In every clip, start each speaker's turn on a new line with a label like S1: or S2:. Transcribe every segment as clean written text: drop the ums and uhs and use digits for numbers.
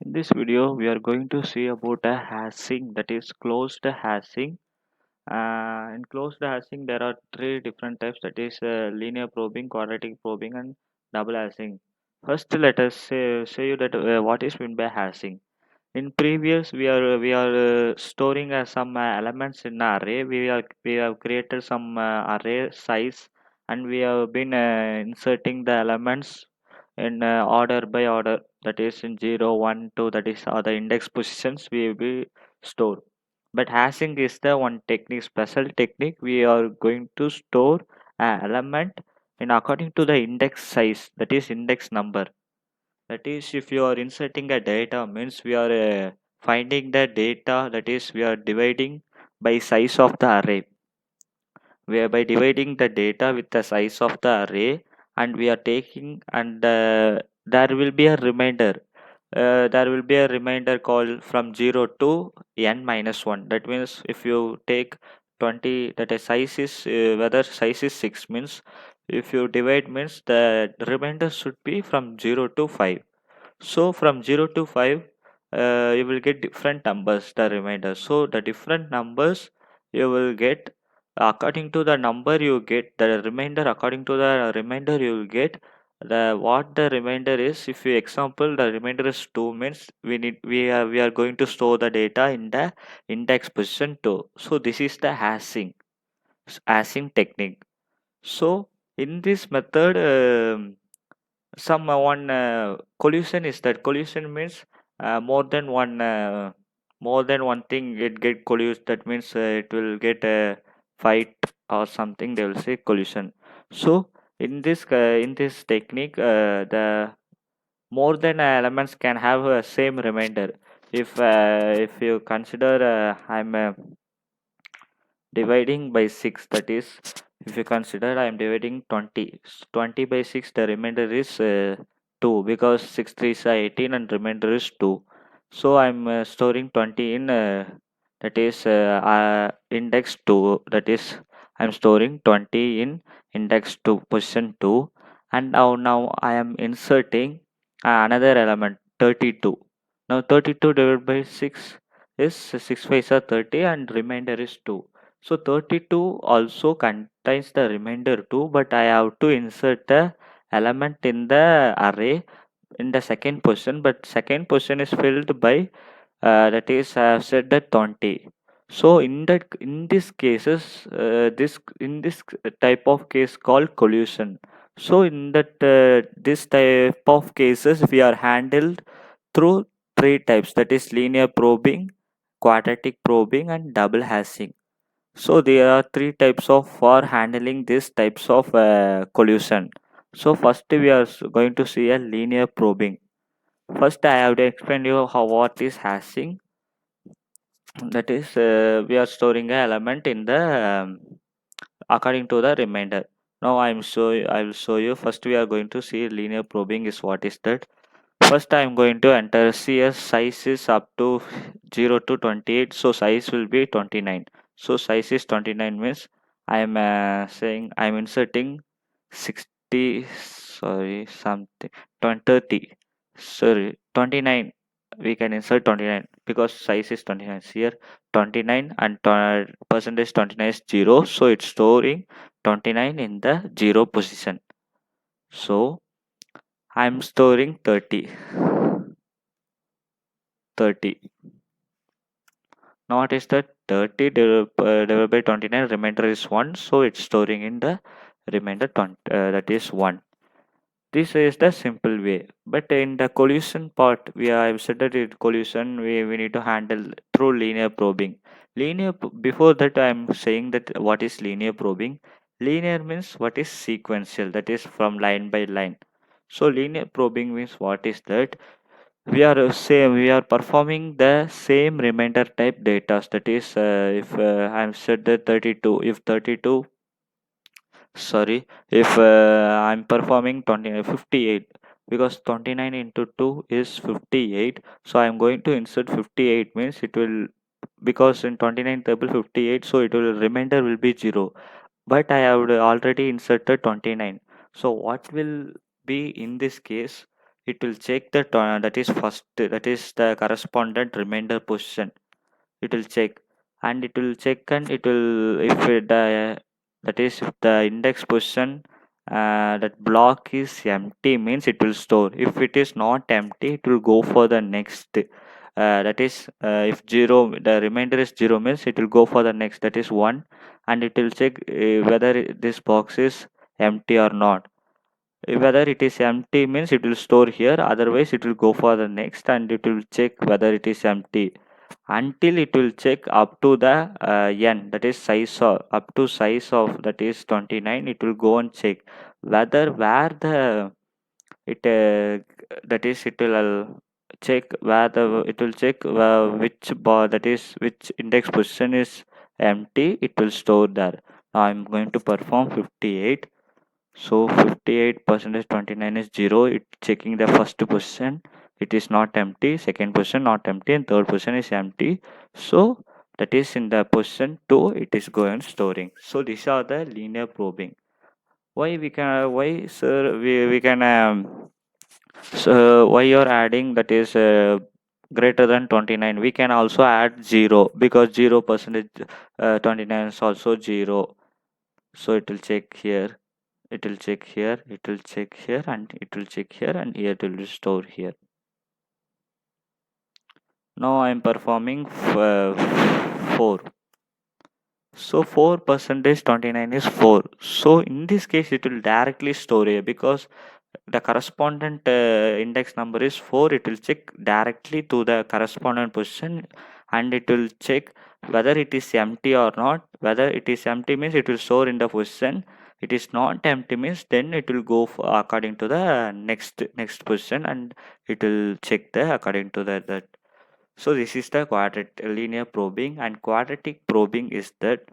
S1: In this video, we are going to see about a hashing, that is closed hashing. In closed hashing, there are three different types, that is linear probing, quadratic probing, and double hashing. First, let us say you that what is meant by hashing. In previous, we are storing some elements in an array. We have created some array size, and we have been inserting the elements in order by order, that is in 0 1 2, that is the index positions we will be stored. But hashing is the one technique, special technique. We are going to store an element in according to the index size, that is index number. That is, if you are inserting a data, means we are finding the data, that is we are dividing by size of the array. We are by dividing the data with the size of the array, and we are taking, and there will be a remainder. There will be a remainder called from 0 to n minus 1. That means if you take 20, that a size is whether size is 6, means if you divide, means the remainder should be from 0 to 5. So from 0 to 5, you will get different numbers, the remainder. So the different numbers you will get, according to the number you get the remainder, according to the remainder you will get the what the remainder is. If you example the remainder is 2, means we are going to store the data in the index position 2. So this is the hashing technique. So in this method, some one collision is that collision means more than one thing it get collused. That means it will get a fight or something, they will say collision. So in this technique, the more than elements can have a same remainder. If you consider, I'm dividing by 6, that is, if you consider I am dividing 20 by 6, the remainder is 2, because 6 3 is 18 and remainder is 2. So I'm storing 20 in that is index 2, that is I'm storing 20 in index 2 position 2. And now I am inserting another element 32. Now 32 divided by 6 is 6 5 are 30 and remainder is 2. So 32 also contains the remainder too, but I have to insert the element in the array in the second position, but second position is filled by that is I have said that 20. So in this cases, this in this type of case called collusion. So in that this type of cases we are handled through three types, that is linear probing, quadratic probing, and double hashing. So there are three types of for handling these types of collusion. So first we are going to see a linear probing. First I have to explain you how what is hashing. That is we are storing an element in the according to the remainder. Now I will show you. First we are going to see linear probing is what is that. First I am going to enter CS size is up to 0 to 28. So size will be 29. So size is 29 means I am saying I am inserting 60, sorry, something 20 30, sorry, 29. We can insert 29 because size is 29 here. 29 and percentage 29 is 0. So it's storing 29 in the 0 position. So I'm storing 30. 30. Now what is that? 30 divided by 29, remainder is 1. So it's storing in the remainder 20, that is 1. This is the simple way. But in the collision part, I've said that in collision we need to handle through linear probing. Before that I'm saying that what is linear probing. Linear means what is sequential, that is from line by line. So linear probing means what is that? We are performing the same remainder type data, that is if I'm set the 32, if 32, sorry, if I'm performing 58, because 29 into 2 is 58. So I'm going to insert 58 means it will, because in 29 table 58, so it will remainder will be 0, but I have already inserted 29. So what will be in this case, it will check the that is first, that is the correspondent remainder position. It will check, and it will check, and it will, if the, that is if the index position, that block is empty, means it will store. If it is not empty, it will go for the next, that is, if zero, the remainder is zero, means it will go for the next, that is one, and it will check whether this box is empty or not. Whether it is empty, means it will store here, otherwise it will go for the next, and it will check whether it is empty, until it will check up to the n, that is size of, up to size of, that is 29. It will go and check whether where the, it that is it will check where the, it will check which bar, that is which index position is empty, it will store there. Now I'm going to perform 58. So 58 percentage 29 is 0. It checking the first position. It is not empty. Second position not empty, and third position is empty. So that is in the position 2. It is going storing. So these are the linear probing. Why we can? Why, sir? We can. So why you're adding, that is greater than 29? We can also add 0, because 0 percentage 29 is also 0. So it will check here, it will check here, it will check here, and it will check here, and here it will store here. Now I am performing 4. So 4 percentage 29 is 4. So in this case it will directly store here, because the correspondent index number is 4. It will check directly to the correspondent position, and it will check whether it is empty or not. Whether it is empty, means it will store in the position. It is not empty, means then it will go for, according to the next position, and it will check the according to that. So this is the quadratic linear probing. And quadratic probing is that,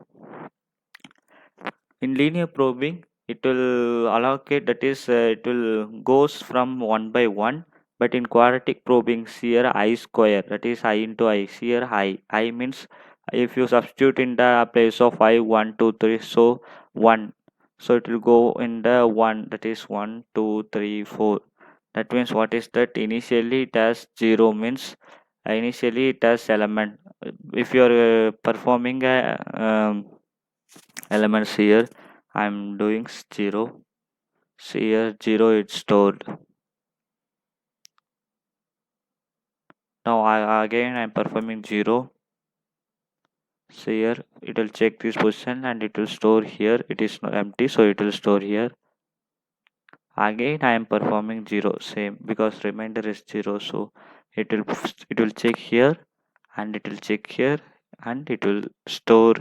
S1: in linear probing, it will allocate, that is it will goes from one by one. But in quadratic probing, here I square, that is I into I, here I means, if you substitute in the place of I 1 2 3, so 1, so it will go in the 1, that is 1 2 3 4. That means what is that? Initially it has 0, means initially it has element. If you are performing a elements here, I'm doing 0. See here 0 it's stored. Now again I'm performing 0. See here it will check this position, and it will store here. It is not empty, so it will store here. Again I am performing 0, same, because remainder is 0. So it will check here, and it will check here, and it will store.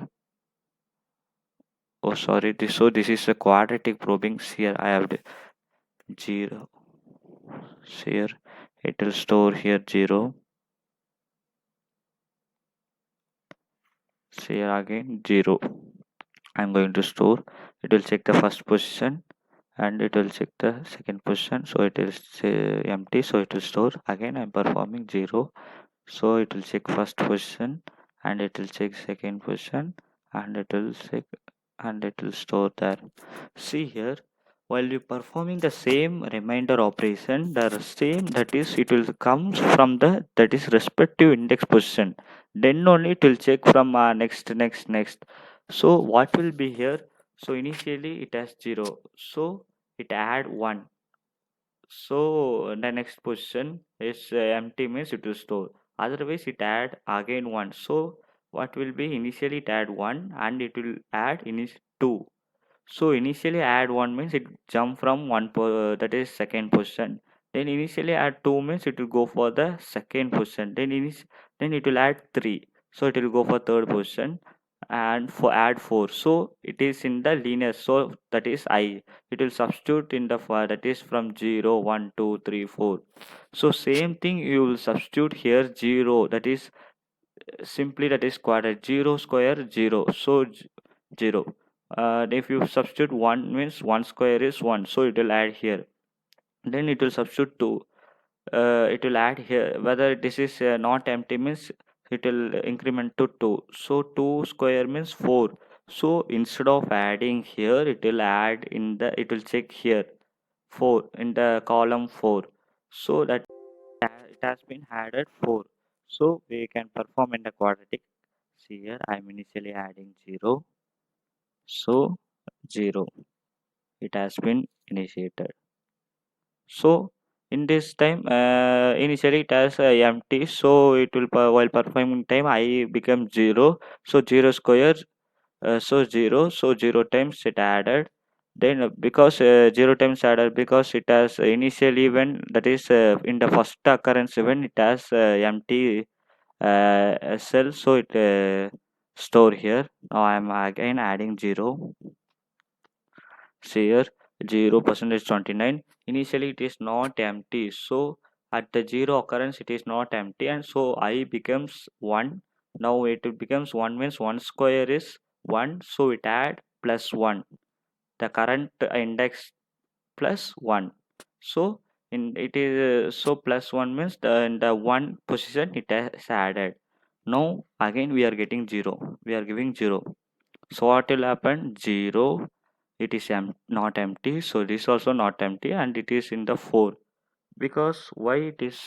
S1: Oh sorry, this is a quadratic probing. Here I have the 0. See here it will store here 0. See here again 0. I'm going to store. It will check the first position, and it will check the second position. So it is empty, so it will store. Again I'm performing 0. So it will check first position, and it will check second position, and it will check, and it will store there. See here, while you performing the same remainder operation, the same, that is it will comes from the, that is respective index position. Then only it will check from next. So what will be here? So initially it has 0. So it add 1. So the next position is empty, means it will store. Otherwise it add again 1. So what will be? Initially it add 1, and it will add 2. So initially add 1 means it jump from that is second position. Then initially add 2 means it will go for the second position. Then it will add 3. So it will go for third position, and for add 4. So it is in the linear. So that is I. It will substitute in the that is from 0 1 2 3 4. So same thing you will substitute here 0. That is simply, that is quadrant 0 square 0. So 0. If you substitute 1, means 1 square is 1, so it will add here. Then it will substitute 2, it will add here. Whether this is not empty, means it will increment to 2. So 2 square means 4. So instead of adding here, it will add in the, it will check here 4 in the column 4. So that it has been added 4. So we can perform in the quadratic. See here, I'm initially adding 0. So 0, it has been initiated. So in this time, initially it has empty. So it will while performing time I become 0. So 0 square. So 0. So 0 times it added. Then because 0 times added, because it has initially when that is in the first occurrence when it has empty cell, so it store here. Now I'm again adding 0. See here, 0% is 29. Initially it is not empty, so at the 0 occurrence it is not empty, and so I becomes 1. Now it becomes 1 means 1 square is 1, so it add plus 1, the current index plus 1. So in it is so plus 1 means in the 1 position it has added. Now again we are getting 0, we are giving 0. So what will happen? 0, it is not empty, so this also not empty, and it is in the 4. Because why it is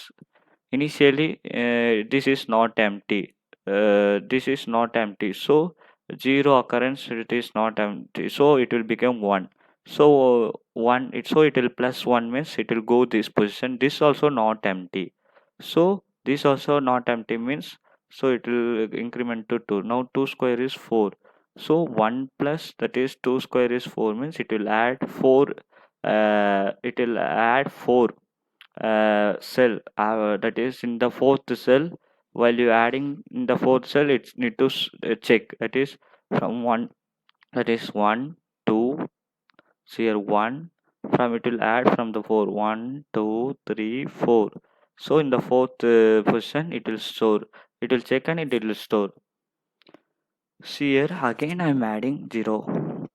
S1: initially this is not empty, this is not empty, so 0 occurrence it is not empty, so it will become 1. So 1 it, so it will plus 1 means it will go this position, this also not empty, so this also not empty means, so it will increment to 2. Now 2 square is 4, so 1 plus that is 2 square is 4 means it will add 4, it will add 4 cell, that is in the fourth cell. While you adding in the fourth cell, it's need to check, that is from 1, that is 1 2, so here 1, from it will add from the 4, 1 2 3 4. So in the fourth position it will store, it will check and it will store. See here again I'm adding 0.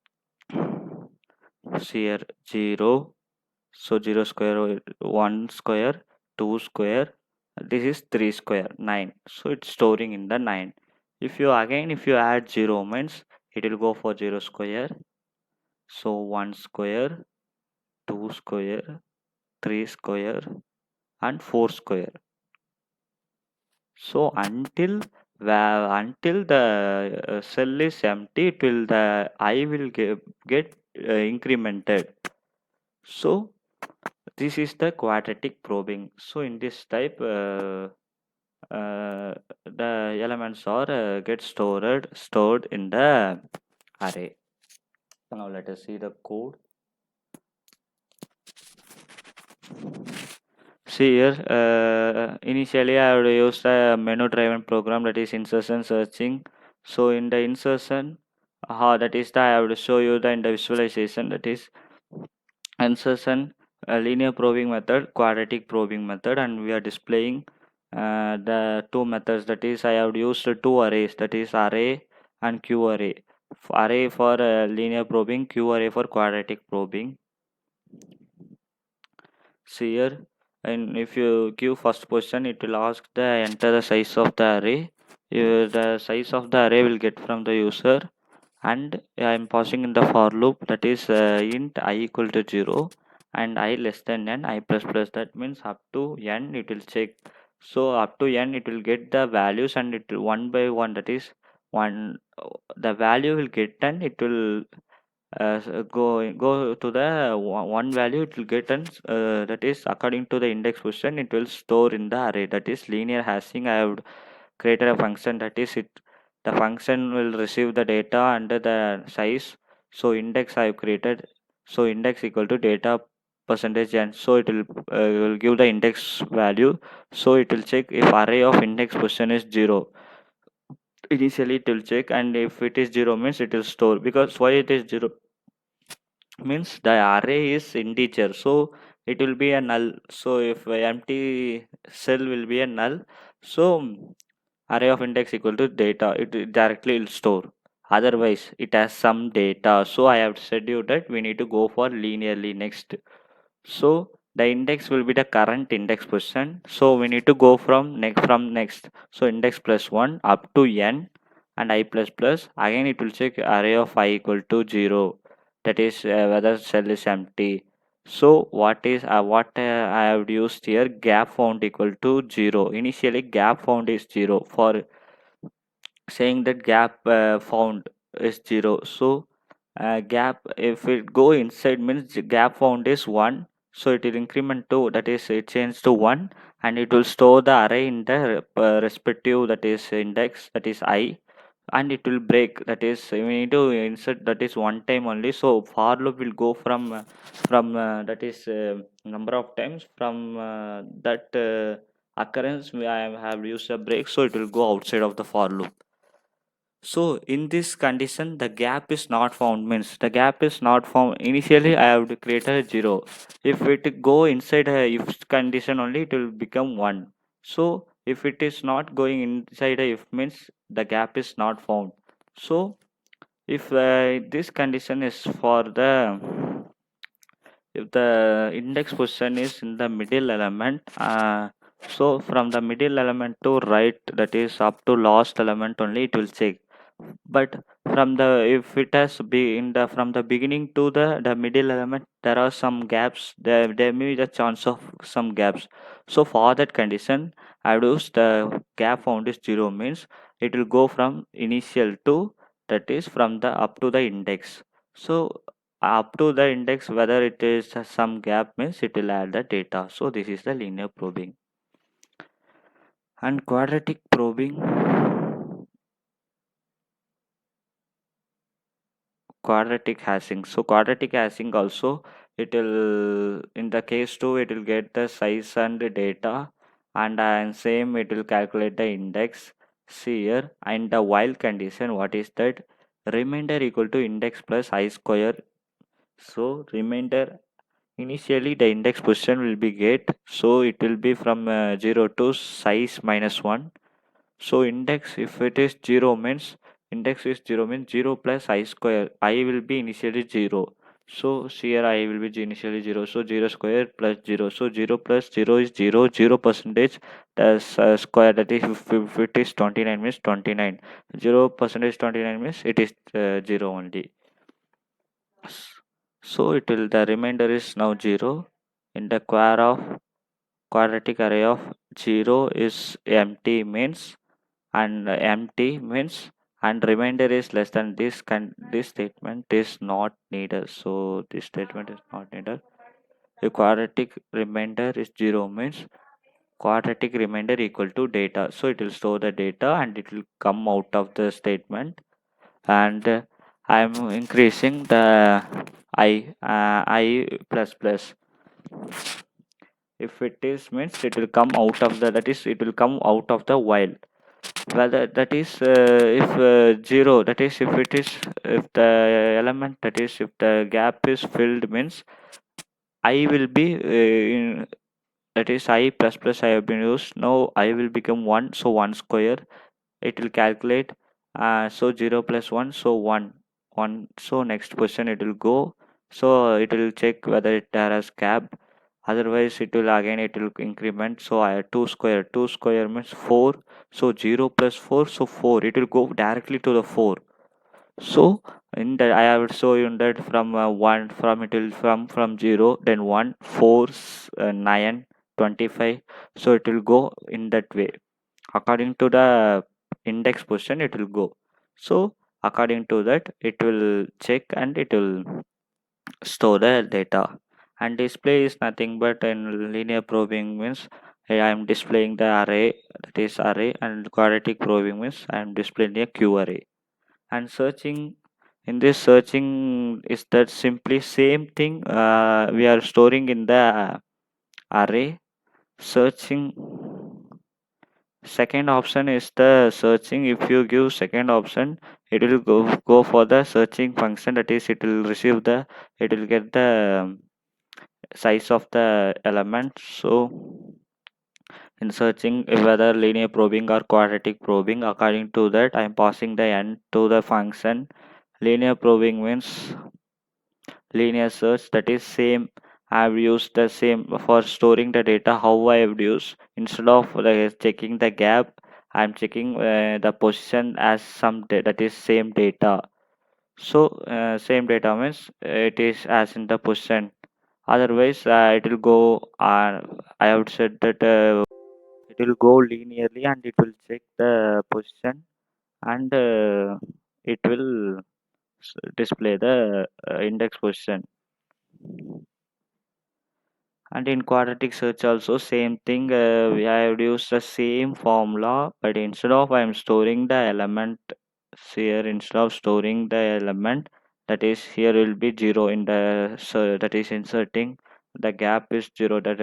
S1: See here 0. So 0 square, 1 square, 2 square, this is 3 square, 9. So it's storing in the 9. If you again, if you add 0 means it will go for 0 square. So 1 square, 2 square, 3 square, and 4 square. So until the cell is empty, it will the I will get incremented. So this is the quadratic probing. So in this type, the elements are get stored in the array. Now let us see the code. See here, initially I would use a menu driven program, that is insertion searching. So in the insertion, that is the I would show you the in the visualization, that is insertion, linear probing method, quadratic probing method, and we are displaying the two methods, that is I have used two arrays, that is array and q array. Array for linear probing, q array for quadratic probing. See here, and if you give first position, it will ask the enter the size of the array. The size of the array will get from the user, and I am passing in the for loop, that is int I equal to 0 and I less than n, I plus plus, that means up to n it will check. So up to n it will get the values, and it will one by one, that is one, the value will get, and it will go to the one value it will get, and that is according to the index position it will store in the array, that is linear hashing. I have created a function, that is it, the function will receive the data under the size. So index I have created, so index equal to data percentage, and so it will give the index value. So it will check if array of index position is 0, initially it will check, and if it is 0 means it will store. Because why it is 0 means the array is integer, so it will be a null. So if a empty cell will be a null, so array of index equal to data, it directly will store. Otherwise it has some data, so I have said you that we need to go for linearly next. So the index will be the current index position, so we need to go from next. So index plus 1 up to n, and I plus plus, again it will check array of I equal to 0, that is whether cell is empty. So what I have used here, gap found equal to 0. Initially gap found is 0 for saying that gap found is 0. So gap, if it go inside means the gap found is 1, so it will increment to, that is it change to 1, and it will store the array in the respective, that is index, that is I, and it will break, that is we need to insert, that is one time only. So for loop will go from that is number of times from that occurrence I have used a break, so it will go outside of the for loop. So in this condition, the gap is not found means the gap is not found. Initially, I have to create a 0. If it go inside a if condition only, it will become 1. So if it is not going inside a if means the gap is not found. So if this condition is for the, if the index position is in the middle element, so from the middle element to right, that is up to last element only, it will check. But from the, if it has be in the from the beginning to the middle element, there are some gaps, there may be the chance of some gaps. So for that condition, I use the gap found is 0 means it will go from initial to, that is from the up to the index. So up to the index, whether it is some gap means it will add the data. So this is the linear probing. And quadratic hashing. So quadratic hashing also, it will in the case 2 it will get the size and the data, and same it will calculate the index. See here, and the while condition, what is that? Remainder equal to index plus I square. So remainder, initially the index position will be get, so it will be from 0 to size minus 1. So index, if it is 0 means, index is 0 means 0 plus I square. I will be initially 0. So here I will be initially 0. So 0 square plus 0. So 0 plus 0 is 0. 0 percentage, the square, that is if it is 29 means 29. 0 percentage 29 means it is 0 only. So it will, the remainder is now 0. In the quadratic array of 0 is empty means, and empty means, and remainder is less than this, can this statement is not needed. So this statement is not needed. A quadratic remainder is 0 means quadratic remainder equal to data, so it will store the data and it will come out of the statement. And I'm increasing the I plus plus. If it is means it will come out of the, that is it will come out of the while. Whether that is if 0, that is if it is, if the element, that is if the gap is filled means I will be in, that is I plus plus I have been used. Now I will become 1, so 1 square. It will calculate, so 0 plus 1, so 1 1. So next question it will go, so it will check whether it has gap. Otherwise it will again, it will increment. So I 2 square, 2 square means 4. So 0 plus 4, so 4, it will go directly to the 4. So in that I have show you that from 1, from it will from 0, then 1 4 9 25. So it will go in that way according to the index position, it will go. So according to that it will check and it will store the data. And display is nothing but in linear probing means I am displaying the array, that is array, and quadratic probing means I am displaying a q array. And searching, in this searching is that simply same thing, we are storing in the array. Searching, second option is the searching. If you give second option, it will go for the searching function, that is it will receive the, it will get the size of the element. So in searching whether linear probing or quadratic probing, according to that I am passing the n to the function. Linear probing means linear search, that is same. I've used the same for storing the data, how I have used, instead of checking the gap, I'm checking the position as some that is same data. So same data means it is as in the position Otherwise it will go, I have said that it will go linearly and it will check the position, and it will display the index position. And in quadratic search also same thing, we have used the same formula, but instead of I am storing the element here, instead of storing the element, that is here will be 0 in the, so that is inserting the gap is 0, that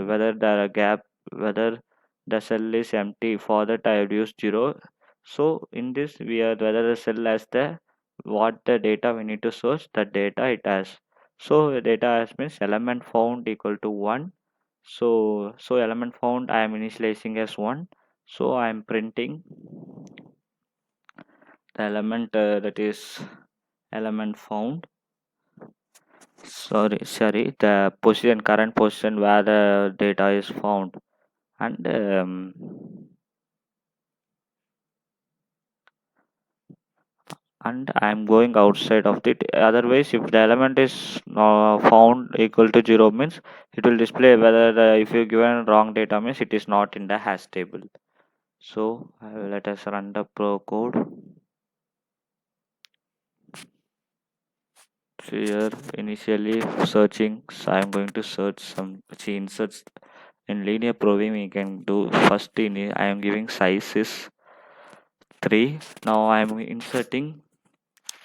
S1: whether the gap, whether the cell is empty, for that I have used 0. So in this we are whether the cell has the what the data we need to source, the data it has. So data has means element found equal to 1. So element found I am initializing as 1. So I am printing the element, that is element found. Sorry, the position, current position where the data is found. And I'm going outside of it. Otherwise, if the element is found equal to 0 means it will display whether if you given wrong data means it is not in the hash table. So let us run the pro code. So here initially searching, so I'm going to search some, see inserts in linear probing we can do first in, I am giving size is 3. Now I am inserting.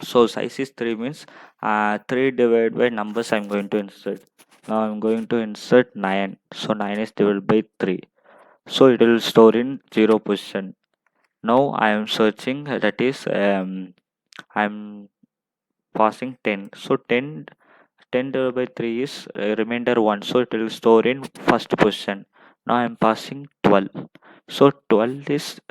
S1: So size is 3 means 3 divided by numbers I'm going to insert. Now I'm going to insert 9. So 9 is divided by 3. So it will store in 0 position. Now I am searching, that is I'm passing 10. So 10 divided by 3 is remainder 1. So it will store in first position. Now I'm passing 12. So 12 is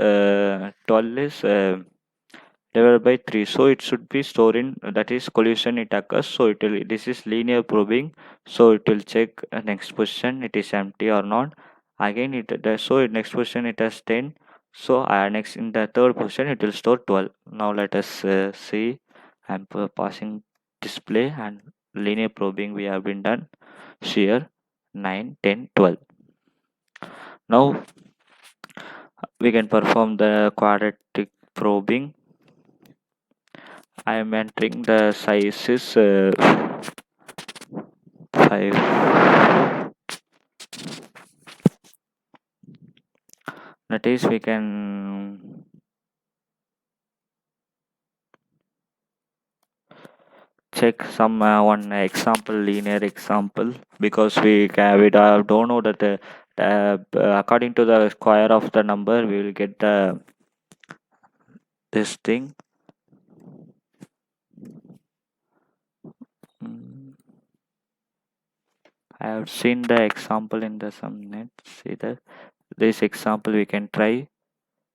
S1: divided by 3, so it should be stored in, that is collision it occurs, so it will, this is linear probing, so it will check next position it is empty or not. Again so next position it has 10, so next in the third position it will store 12. Now let us see. I'm passing display and linear probing we have been done here 9 10 12. Now we can perform the quadratic probing. I am entering the sizes 5. That is we can check some one example, linear example, because don't know that according to the square of the number we will get the this thing. Mm, I have seen the example in the some net. See that this example we can try.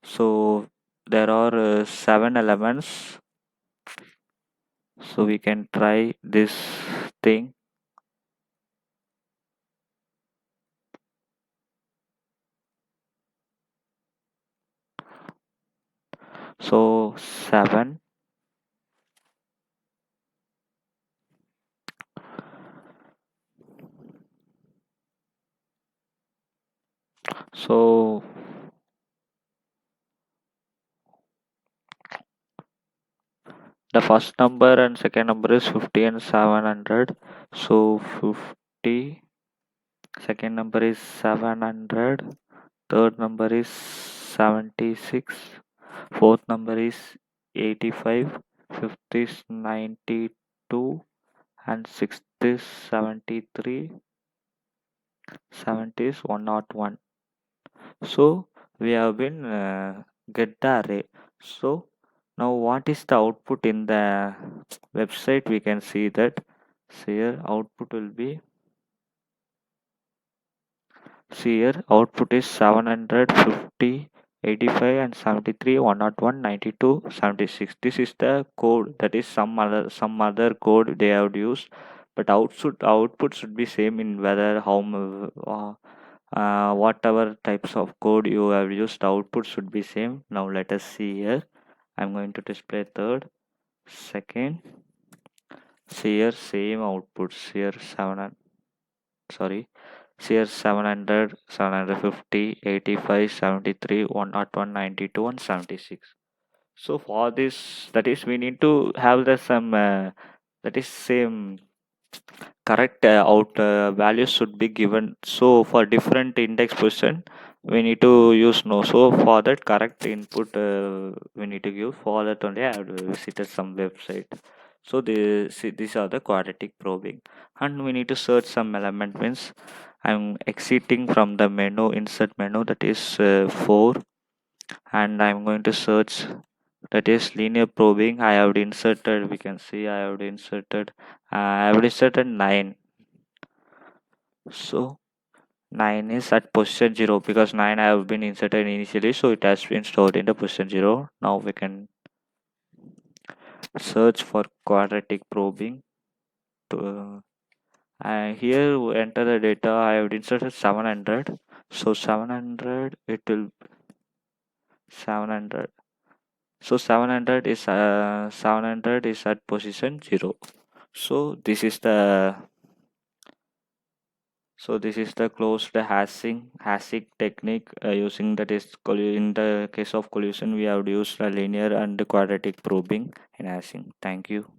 S1: So there are 7 elements. So we can try this thing. So 7. So the first number and second number is 50 and 700. So 50. Second number is 700. Third number is 76. Fourth number is 85. Fifth is 92. And sixth is 73. Seventh is 101. So we have been get the array. So now what is the output in the website? We can see that. So here output will be, see here output is 750, 85 and 73, 101, 92, 76. This is the code, that is some other code they have used, but output should be same in whether whatever types of code you have used, output should be same. Now let us see here. I'm going to display third, second. See here same outputs here 7. sorry, here 700, 750, 85, 73, 101, 92, and 76. So for this, that is, we need to have the some that is same correct out values should be given. So for different index position, we need to use no. So for that correct input, we need to give. For that only, I have visited some website. So these are the quadratic probing, and we need to search some element. Means I'm exiting from the menu, insert menu, that is 4, and I'm going to search, that is linear probing. I have inserted, we can see I have inserted 9. So 9 is at position 0 because 9 have been inserted initially, so it has been stored in the position 0. Now we can search for quadratic probing. To, here we enter the data. I have inserted 700. So 700, it will 700. So 700 is at position 0. So this is the closed hashing technique, using that is in the case of collision we have used a linear and quadratic probing in hashing. Thank you.